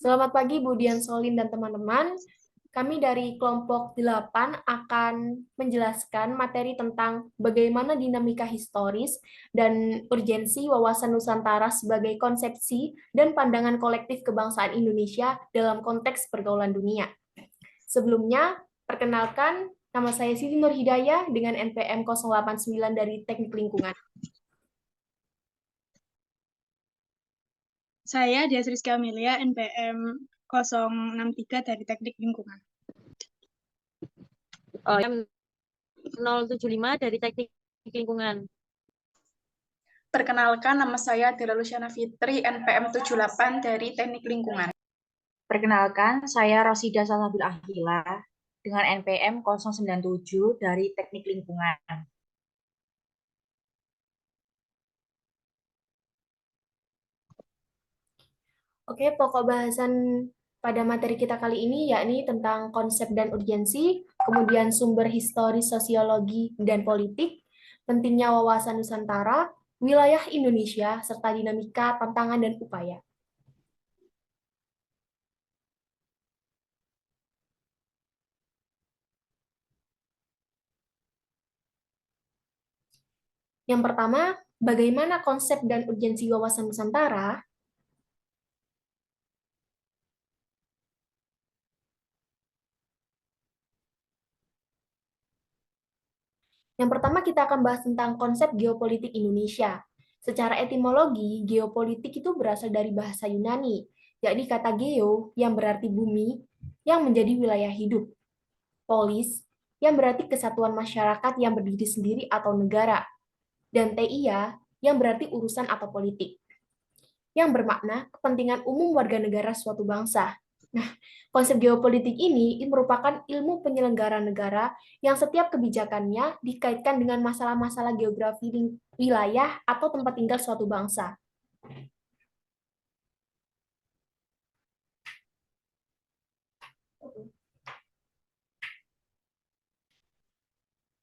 Selamat pagi Bu Dian Solin dan teman-teman. Kami dari kelompok 8 akan menjelaskan materi tentang bagaimana dinamika historis dan urgensi wawasan Nusantara sebagai konsepsi dan pandangan kolektif kebangsaan Indonesia dalam konteks pergaulan dunia. Sebelumnya, perkenalkan, nama saya Siti Nur Hidayah dengan NPM 089 dari Teknik Lingkungan. Saya Dias Rizky Amelia, NPM 063 dari Teknik Lingkungan. NPM 075 dari Teknik Lingkungan. Perkenalkan, nama saya Dela Luciana Fitri, NPM 78 dari Teknik Lingkungan. Perkenalkan, saya Rosida Salsabil Ahila dengan NPM 097 dari Teknik Lingkungan. Oke, pokok bahasan pada materi kita kali ini yakni tentang konsep dan urgensi, kemudian sumber historis sosiologi dan politik, pentingnya wawasan Nusantara, wilayah Indonesia, serta dinamika, tantangan, dan upaya. Yang pertama, bagaimana konsep dan urgensi wawasan Nusantara? Yang pertama kita akan bahas tentang konsep geopolitik Indonesia. Secara etimologi, geopolitik itu berasal dari bahasa Yunani, yakni kata geo yang berarti bumi, yang menjadi wilayah hidup. Polis yang berarti kesatuan masyarakat yang berdiri sendiri atau negara. Dan TIA yang berarti urusan atau politik. Yang bermakna kepentingan umum warga negara suatu bangsa. Nah, konsep geopolitik ini merupakan ilmu penyelenggara negara yang setiap kebijakannya dikaitkan dengan masalah-masalah geografi wilayah atau tempat tinggal suatu bangsa.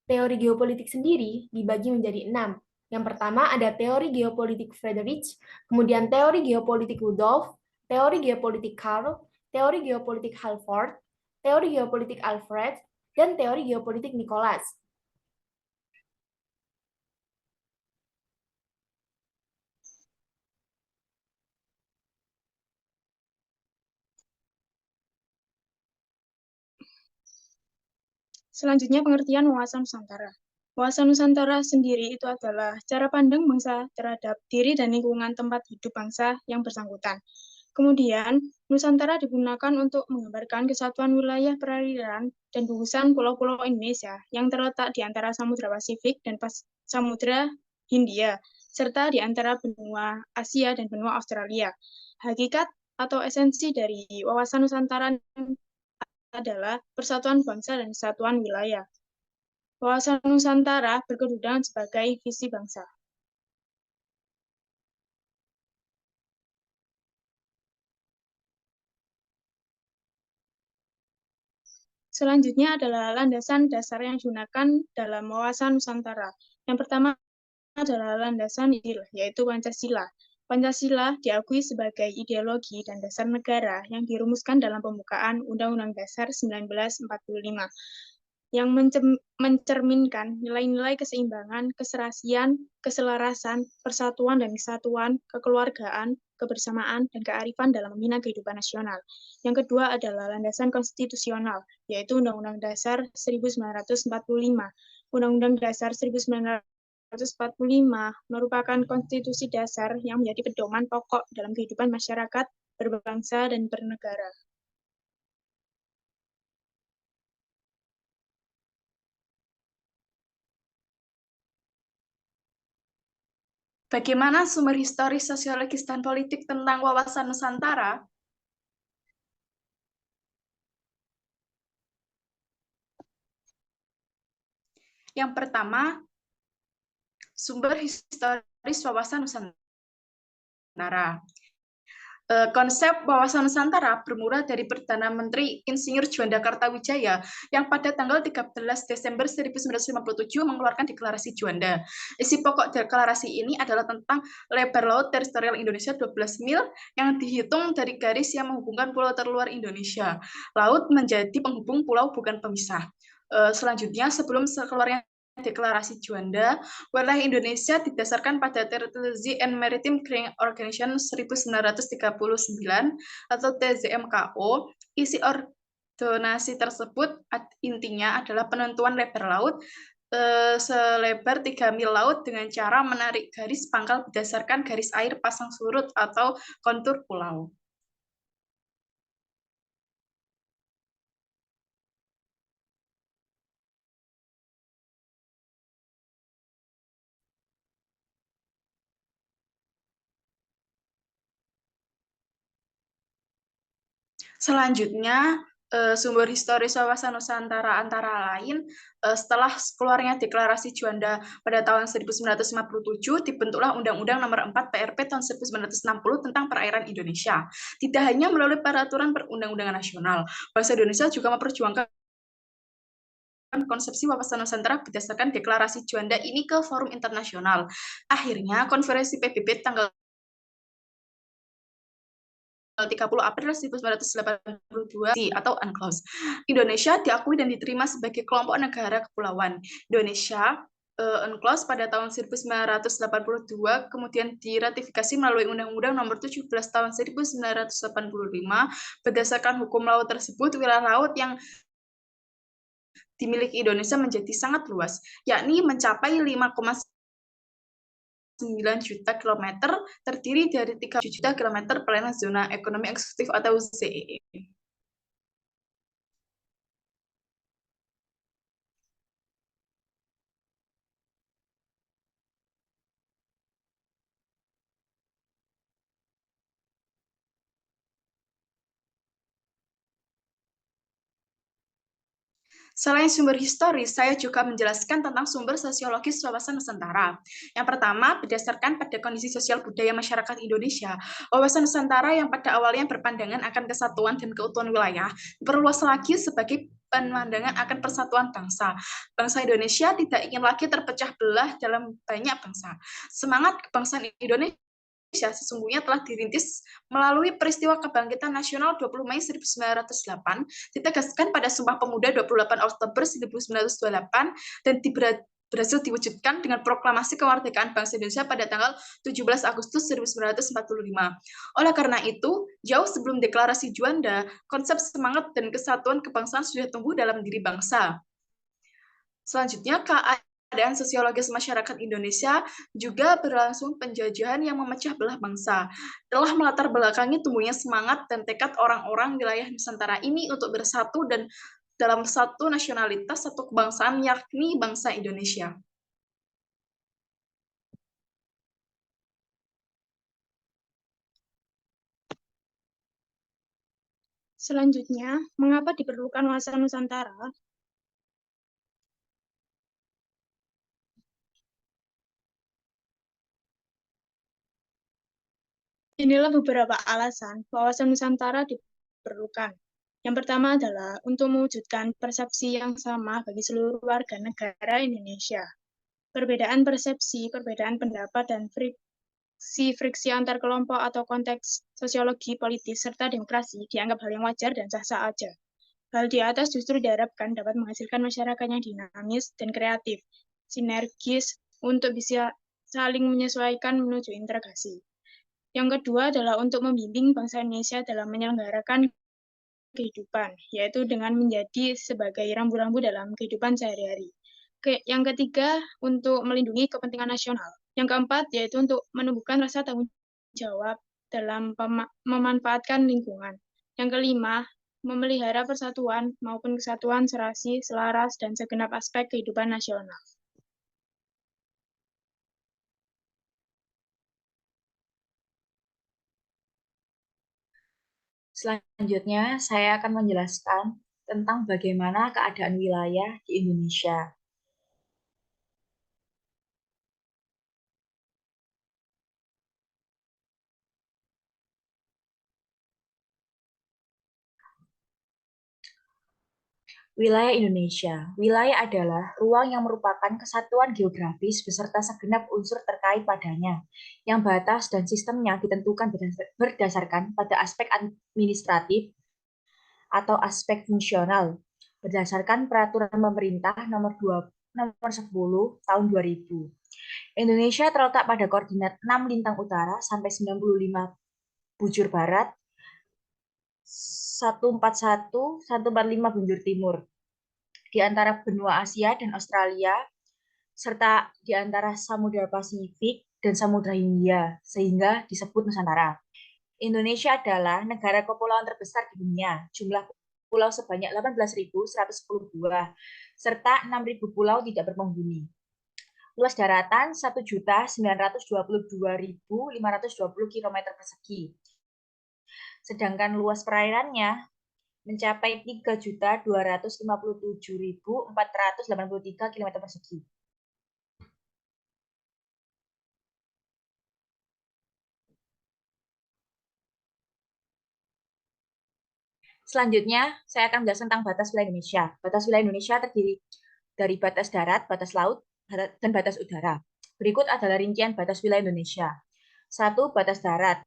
Teori geopolitik sendiri dibagi menjadi 6. Yang pertama ada teori geopolitik Friedrich, kemudian teori geopolitik Rudolf, teori geopolitik Karl, teori geopolitik Halford, teori geopolitik Alfred, dan teori geopolitik Nicholas. Selanjutnya pengertian wawasan Nusantara. Wawasan Nusantara sendiri itu adalah cara pandang bangsa terhadap diri dan lingkungan tempat hidup bangsa yang bersangkutan. Kemudian, Nusantara digunakan untuk menggambarkan kesatuan wilayah perairan dan gugusan pulau-pulau Indonesia yang terletak di antara Samudra Pasifik dan Samudra Hindia, serta di antara benua Asia dan benua Australia. Hakikat atau esensi dari wawasan Nusantara adalah persatuan bangsa dan kesatuan wilayah. Wawasan Nusantara berkedudukan sebagai visi bangsa. Selanjutnya adalah landasan dasar yang digunakan dalam wawasan Nusantara. Yang pertama adalah landasan yaitu Pancasila. Pancasila diakui sebagai ideologi dan dasar negara yang dirumuskan dalam pembukaan Undang-Undang Dasar 1945 yang mencerminkan nilai-nilai keseimbangan, keserasian, keselarasan, persatuan dan kesatuan, kekeluargaan, kebersamaan, dan kearifan dalam membina kehidupan nasional. Yang kedua adalah landasan konstitusional, yaitu Undang-Undang Dasar 1945. Undang-Undang Dasar 1945 merupakan konstitusi dasar yang menjadi pedoman pokok dalam kehidupan masyarakat, berbangsa, dan bernegara. Bagaimana sumber historis, sosiologis, dan politik tentang wawasan Nusantara? Yang pertama, sumber historis wawasan Nusantara. Konsep wawasan Nusantara bermula dari Perdana Menteri Insinyur Juanda Kartawijaya yang pada tanggal 13 Desember 1957 mengeluarkan Deklarasi Juanda. Isi pokok deklarasi ini adalah tentang lebar laut teritorial Indonesia 12 mil yang dihitung dari garis yang menghubungkan pulau terluar Indonesia. Laut menjadi penghubung pulau, bukan pemisah. Selanjutnya, sebelum keluarnya Deklarasi Juanda, wilayah Indonesia didasarkan pada Treaty and Maritime Treaty Organization 1939 atau TZMKO. Isi ordonansi tersebut intinya adalah penentuan lebar laut selebar 3 mil laut dengan cara menarik garis pangkal berdasarkan garis air pasang surut atau kontur pulau. Selanjutnya, sumber historis wawasan Nusantara antara lain, setelah keluarnya Deklarasi Juanda pada tahun 1957, dibentuklah Undang-Undang Nomor 4 PRP tahun 1960 tentang perairan Indonesia. Tidak hanya melalui peraturan perundang-undangan nasional, bangsa Indonesia juga memperjuangkan konsepsi wawasan Nusantara berdasarkan Deklarasi Juanda ini ke forum internasional. Akhirnya, Konferensi PBB tanggal 30 April 1982 atau UNCLOS. Indonesia diakui dan diterima sebagai kelompok negara kepulauan. Indonesia UNCLOS pada tahun 1982 kemudian diratifikasi melalui Undang-Undang Nomor 17 tahun 1985. Berdasarkan hukum laut tersebut, wilayah laut yang dimiliki Indonesia menjadi sangat luas, yakni mencapai 5,9 juta kilometer, terdiri dari 3 juta kilometer perairan zona ekonomi eksklusif atau ZEE. Selain sumber historis, saya juga menjelaskan tentang sumber sosiologis wawasan Nusantara. Yang pertama, berdasarkan pada kondisi sosial budaya masyarakat Indonesia, wawasan Nusantara yang pada awalnya berpandangan akan kesatuan dan keutuhan wilayah, diperluas lagi sebagai pemandangan akan persatuan bangsa. Bangsa Indonesia tidak ingin lagi terpecah belah dalam banyak bangsa. Semangat kebangsaan Indonesia sesungguhnya telah dirintis melalui peristiwa kebangkitan nasional 20 Mei 1908, ditegaskan pada Sumpah Pemuda 28 Oktober 1928, dan berhasil diwujudkan dengan proklamasi kemerdekaan bangsa Indonesia pada tanggal 17 Agustus 1945. Oleh karena itu, jauh sebelum Deklarasi Juanda, konsep semangat dan kesatuan kebangsaan sudah tumbuh dalam diri bangsa. Selanjutnya, keadaan sosiologis masyarakat Indonesia juga berlangsung penjajahan yang memecah belah bangsa. Telah melatar belakangi tumbuhnya semangat dan tekad orang-orang wilayah Nusantara ini untuk bersatu dan dalam satu nasionalitas, satu kebangsaan, yakni bangsa Indonesia. Selanjutnya, mengapa diperlukan wawasan Nusantara? Inilah beberapa alasan wawasan Nusantara diperlukan. Yang pertama adalah untuk mewujudkan persepsi yang sama bagi seluruh warga negara Indonesia. Perbedaan persepsi, perbedaan pendapat, dan friksi antar kelompok atau konteks sosiologi, politis, serta demokrasi dianggap hal yang wajar dan sah-sah aja. Hal di atas justru diharapkan dapat menghasilkan masyarakat yang dinamis dan kreatif, sinergis untuk bisa saling menyesuaikan menuju integrasi. Yang kedua adalah untuk membimbing bangsa Indonesia dalam menyelenggarakan kehidupan, yaitu dengan menjadi sebagai rambu-rambu dalam kehidupan sehari-hari. Yang ketiga, untuk melindungi kepentingan nasional. Yang keempat, yaitu untuk menumbuhkan rasa tanggung jawab dalam memanfaatkan lingkungan. Yang kelima, memelihara persatuan maupun kesatuan serasi, selaras, dan segenap aspek kehidupan nasional. Selanjutnya, saya akan menjelaskan tentang bagaimana keadaan wilayah di Indonesia. Wilayah Indonesia. Wilayah adalah ruang yang merupakan kesatuan geografis beserta segenap unsur terkait padanya, yang batas dan sistemnya ditentukan berdasarkan pada aspek administratif atau aspek fungsional, berdasarkan peraturan pemerintah nomor 10 tahun 2000. Indonesia terletak pada koordinat 6 lintang utara sampai 95 bujur barat, 141, 145 bujur timur, di antara benua Asia dan Australia, serta di antara Samudra Pasifik dan Samudra Hindia, sehingga disebut Nusantara. Indonesia adalah negara kepulauan terbesar di dunia, jumlah pulau sebanyak 18.110 buah, serta 6.000 pulau tidak berpenghuni. Luas daratan 1.922.520 km persegi. Sedangkan luas perairannya mencapai 3.257.483 km persegi. Selanjutnya, saya akan menjelaskan tentang batas wilayah Indonesia. Batas wilayah Indonesia terdiri dari batas darat, batas laut, dan batas udara. Berikut adalah rincian batas wilayah Indonesia. 1. Batas darat,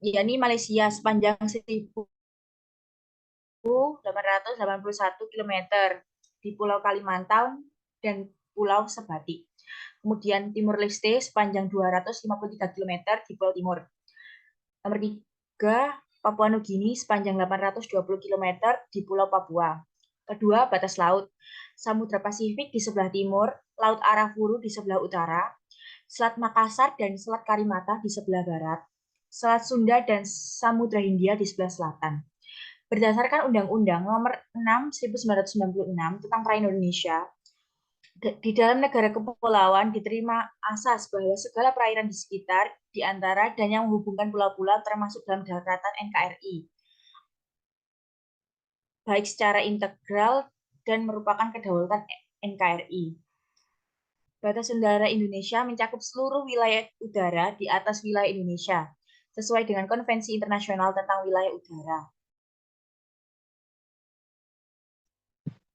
yakni Malaysia sepanjang 1.881 km di Pulau Kalimantan dan Pulau Sebati. Kemudian Timur Leste sepanjang 253 km di Pulau Timur. Nomor 3, Papua Nugini sepanjang 820 km di Pulau Papua. Kedua, batas laut. Samudra Pasifik di sebelah timur, Laut Arafuru di sebelah utara, Selat Makassar dan Selat Karimata di sebelah barat, Selat Sunda dan Samudra Hindia di sebelah selatan. Berdasarkan Undang-Undang Nomor 6/1996 tentang Perairan Indonesia, di dalam negara kepulauan diterima asas bahwa segala perairan di sekitar, di antara, dan yang menghubungkan pulau-pulau termasuk dalam daratan NKRI, baik secara integral dan merupakan kedaulatan NKRI. Batas udara Indonesia mencakup seluruh wilayah udara di atas wilayah Indonesia, sesuai dengan Konvensi Internasional tentang Wilayah Udara.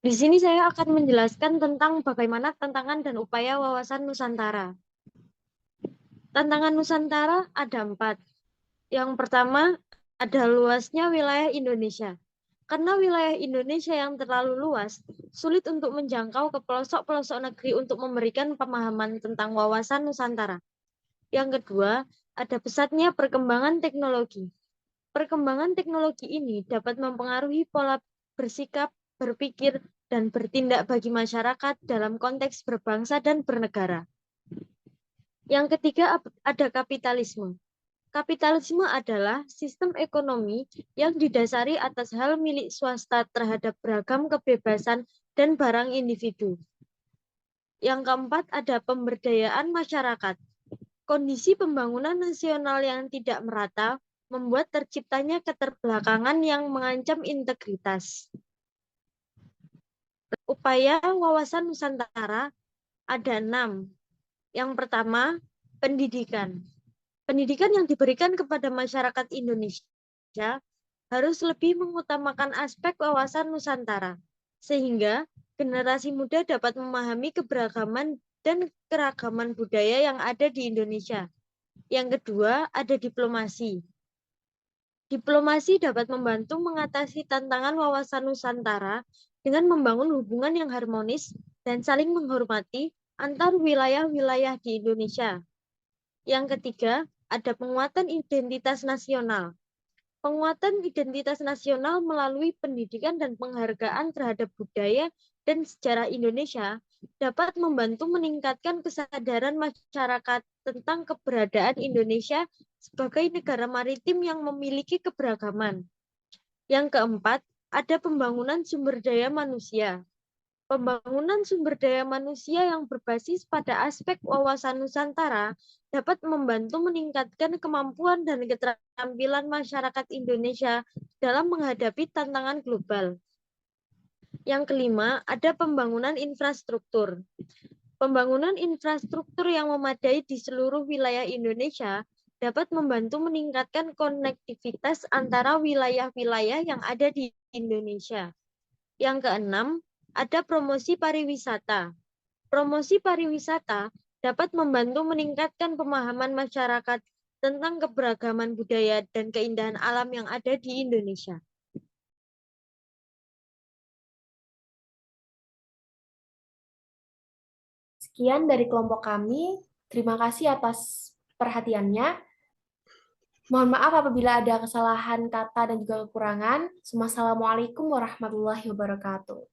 Di sini saya akan menjelaskan tentang bagaimana tantangan dan upaya wawasan Nusantara. Tantangan Nusantara ada 4. Yang pertama, ada luasnya wilayah Indonesia. Karena wilayah Indonesia yang terlalu luas, sulit untuk menjangkau ke pelosok-pelosok negeri untuk memberikan pemahaman tentang wawasan Nusantara. Yang kedua, ada pesatnya perkembangan teknologi. Perkembangan teknologi ini dapat mempengaruhi pola bersikap, berpikir, dan bertindak bagi masyarakat dalam konteks berbangsa dan bernegara. Yang ketiga, ada kapitalisme. Kapitalisme adalah sistem ekonomi yang didasari atas hal milik swasta terhadap beragam kebebasan dan barang individu. Yang keempat, ada pemberdayaan masyarakat. Kondisi pembangunan nasional yang tidak merata membuat terciptanya keterbelakangan yang mengancam integritas. Upaya wawasan Nusantara ada 6. Yang pertama, pendidikan. Pendidikan yang diberikan kepada masyarakat Indonesia harus lebih mengutamakan aspek wawasan Nusantara, sehingga generasi muda dapat memahami keberagaman dan keragaman budaya yang ada di Indonesia. Yang kedua, ada diplomasi. Diplomasi dapat membantu mengatasi tantangan wawasan Nusantara dengan membangun hubungan yang harmonis dan saling menghormati antar wilayah-wilayah di Indonesia. Yang ketiga, ada penguatan identitas nasional. Penguatan identitas nasional melalui pendidikan dan penghargaan terhadap budaya dan sejarah Indonesia dapat membantu meningkatkan kesadaran masyarakat tentang keberadaan Indonesia sebagai negara maritim yang memiliki keberagaman. Yang keempat, ada pembangunan sumber daya manusia. Pembangunan sumber daya manusia yang berbasis pada aspek wawasan Nusantara dapat membantu meningkatkan kemampuan dan keterampilan masyarakat Indonesia dalam menghadapi tantangan global. Yang kelima, ada pembangunan infrastruktur. Pembangunan infrastruktur yang memadai di seluruh wilayah Indonesia dapat membantu meningkatkan konektivitas antara wilayah-wilayah yang ada di Indonesia. Yang keenam, ada promosi pariwisata. Promosi pariwisata dapat membantu meningkatkan pemahaman masyarakat tentang keberagaman budaya dan keindahan alam yang ada di Indonesia. Sekian dari kelompok kami. Terima kasih atas perhatiannya. Mohon maaf apabila ada kesalahan kata dan juga kekurangan. Wassalamualaikum warahmatullahi wabarakatuh.